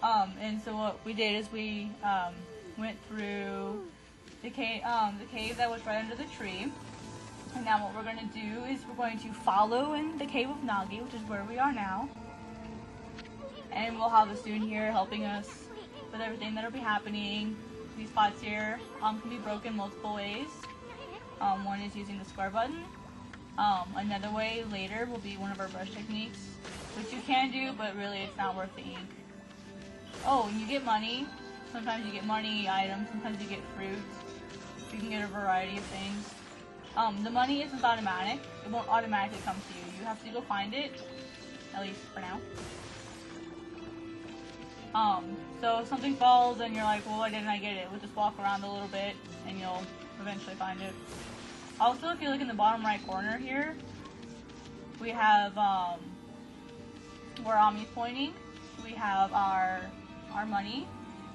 And so what we did is we went through the cave that was right under the tree. And now what we're going to do is we're going to follow in the cave of Nagi, which is where we are now. And we'll have a student here helping us with everything that'll be happening. These spots here can be broken multiple ways. One is using the square button. Another way later will be one of our brush techniques, which you can do, but really it's not worth the ink. Oh, and you get money. Sometimes you get money items, sometimes you get fruit. You can get a variety of things. The money isn't automatic. It won't automatically come to you. You have to go find it, at least for now. So if something falls and you're like, well, why didn't I get it? We'll just walk around a little bit and you'll eventually find it. Also, if you look in the bottom right corner here, we have, where Ami's pointing, we have our money,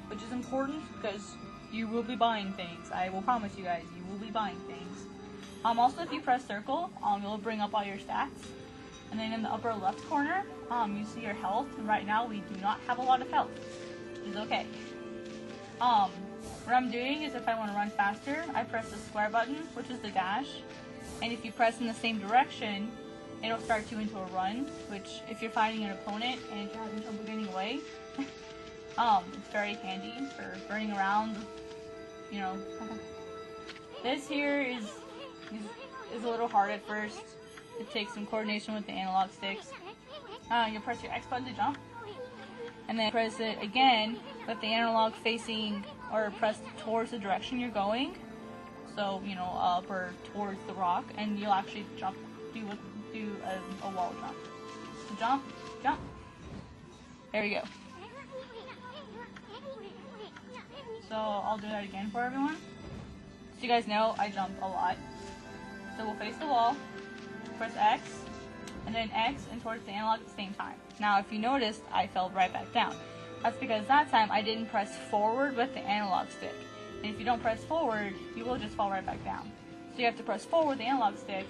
which is important because you will be buying things. I will promise you guys, you will be buying things. Also, if you press circle, it'll bring up all your stats. And then in the upper left corner, you see your health. And right now, we do not have a lot of health. It's okay. What I'm doing is if I want to run faster, I press the square button, which is the dash. And if you press in the same direction, it'll start you into a run, which if you're fighting an opponent and you're having trouble getting away, it's very handy for running around, you know. This here is a little hard at first. It takes some coordination with the analog sticks. You press your X button to jump, and then press it again with the analog facing or pressed towards the direction you're going. So, you know, up or towards the rock, and you'll actually jump, do a wall jump. So jump, jump. There we go. So I'll do that again for everyone. So you guys know I jump a lot. So we'll face the wall, press X, and then X and towards the analog at the same time. Now if you noticed, I fell right back down. That's because that time I didn't press forward with the analog stick. And if you don't press forward, you will just fall right back down. So you have to press forward with the analog stick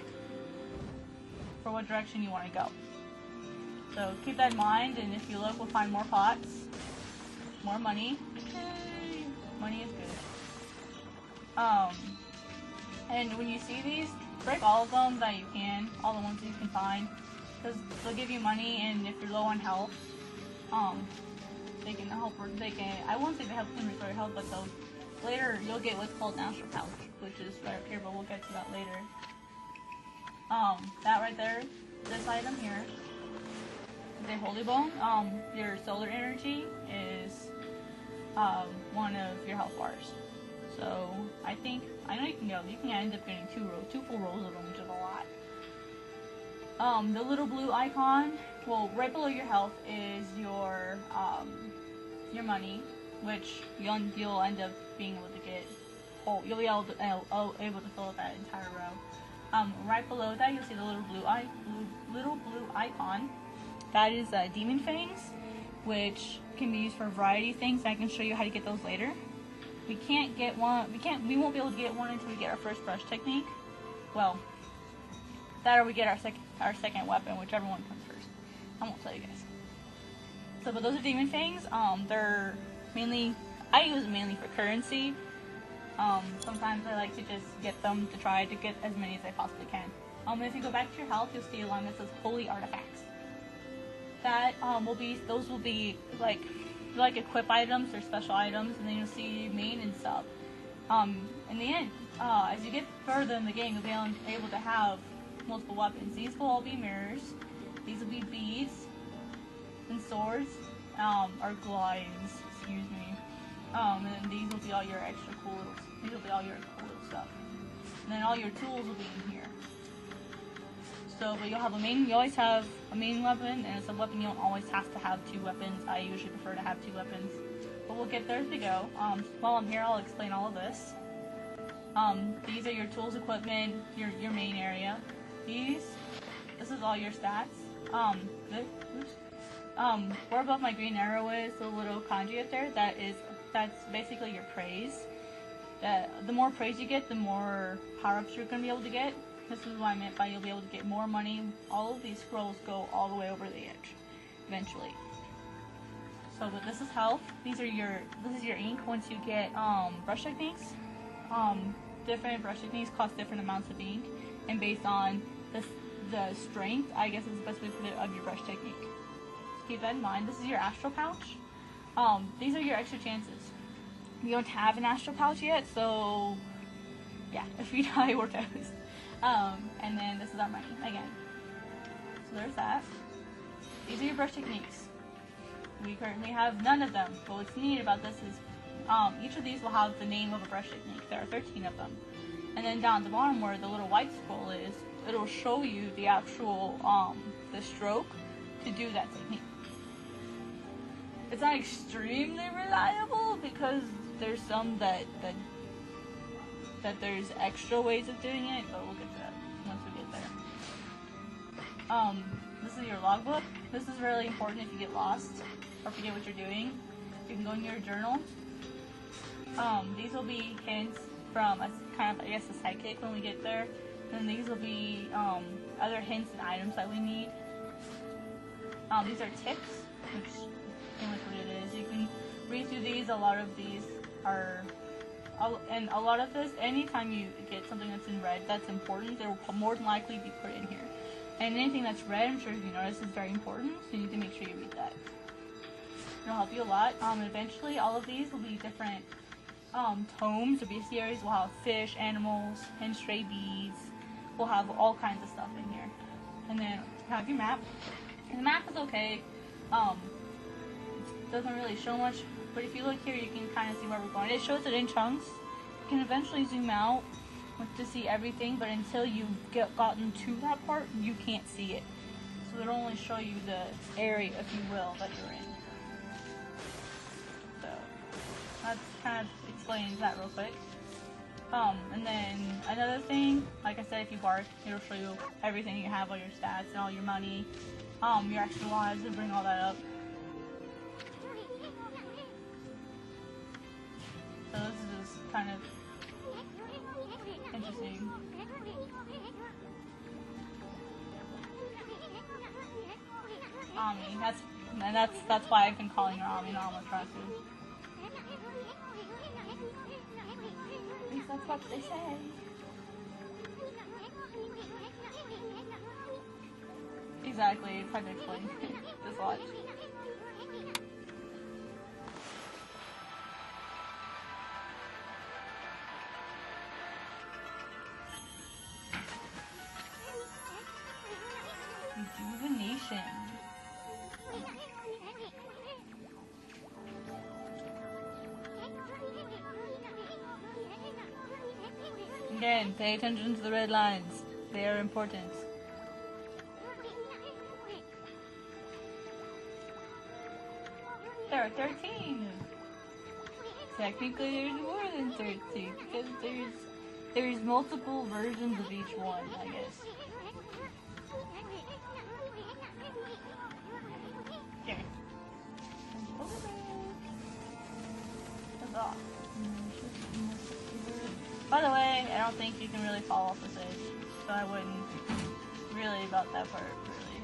for what direction you want to go. So keep that in mind, and if you look, we'll find more pots, more money. Yay. Money is good. And when you see these, break all of them that you can, all the ones that you can find, because they'll give you money, and if you're low on health, they can help, I won't say they help them restore your health, but later you'll get what's called an astral pouch, which is right up here, but we'll get to that later. That right there, this item here, is a holy bone. Your solar energy is, one of your health bars. So, I know you can end up getting two full rolls of them, which is a lot. The little blue icon, well, right below your health is your money, which you'll end up being able to get whole. You'll be able to fill up that entire row. Right below that, you'll see the little blue icon. That is demon fangs, which can be used for a variety of things. I can show you how to get those later. We can't get one. We won't be able to get one until we get our first brush technique. Well, that or we get our second weapon, whichever one comes first. I won't tell you guys. So, but those are demon fangs. They're mainly, I use them mainly for currency. Sometimes I like to just get them to try to get as many as I possibly can. If you go back to your health, you'll see a line that says holy artifacts. That those will be like equip items or special items, and then you'll see main and sub. In the end, as you get further in the game, you'll be able to have multiple weapons. These will all be mirrors. These will be beads and swords, or glides, excuse me. And then these will be all your extra cool little stuff. And then all your tools will be in here. So, but you'll have you always have a main weapon, and as a weapon you don't always have to have two weapons. I usually prefer to have two weapons. But we'll get there as we go. While I'm here, I'll explain all of this. These are your tools, equipment, your main area. This is all your stats. Where above my green arrow is the little kanji up there, that's basically your praise. The more praise you get, the more power-ups you're going to be able to get. This is what I meant by you'll be able to get more money. All of these scrolls go all the way over the edge, eventually. So, but this is health. This is your ink. Once you get brush techniques, different brush techniques cost different amounts of ink, and based on the strength, I guess is the best way to put it, of your brush technique. So keep that in mind. This is your astral pouch. These are your extra chances. You don't have an astral pouch yet, so yeah, if you die, we're toast. And then this is our money again. So there's that. These are your brush techniques. We currently have none of them, but what's neat about this is each of these will have the name of a brush technique. There are 13 of them. And then down at the bottom where the little white scroll is, it'll show you the actual, the stroke to do that technique. It's not extremely reliable because there's some that there's extra ways of doing it, but we'll get to that once we get there. This is your logbook. This is really important if you get lost or forget what you're doing. You can go in your journal. These will be hints from a kind of, I guess, a sidekick when we get there. And these will be other hints and items that we need. These are tips, which pretty much what it is. You can read through these. A lot of these are, and a lot of this, anytime you get something that's in red that's important, they will more than likely be put in here. And anything that's red, I'm sure if you notice, is very important, so you need to make sure you read that. It'll help you a lot. Eventually, all of these will be different tomes or bestiaries. We'll have fish, animals, and stray beads. We'll have all kinds of stuff in here. And then have your map. And the map is okay. It doesn't really show much, but if you look here, you can kind of see where we're going. It shows it in chunks. You can eventually zoom out to see everything, but until you've gotten to that part, you can't see it. So it'll only show you the area, if you will, that you're in. So that kind of explains that real quick. And then another thing, like I said, if you bark, it'll show you everything you have, all your stats and all your money, your extra lives, and bring all that up. So this is just kind of interesting. Ami, that's why I've been calling her Ami, not Amaterasu. At least that's what they say. Exactly, it's hard to explain. Just watch. Rejuvenation. Again, pay attention to the red lines. They are important. There are 13. Technically, there's more than 13 because there's multiple versions of each one, I guess. Here. That's off. By the way, I don't think you can really fall off this edge, so I wouldn't really about that part, really.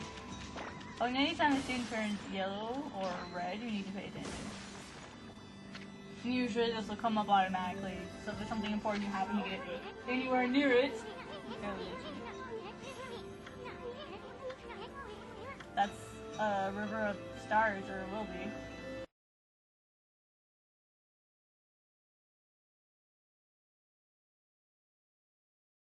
Oh, and anytime the student turns yellow or red, you need to pay attention. And usually this will come up automatically, so if there's something important you happen to get anywhere near it, that's a river of stars, or it will be.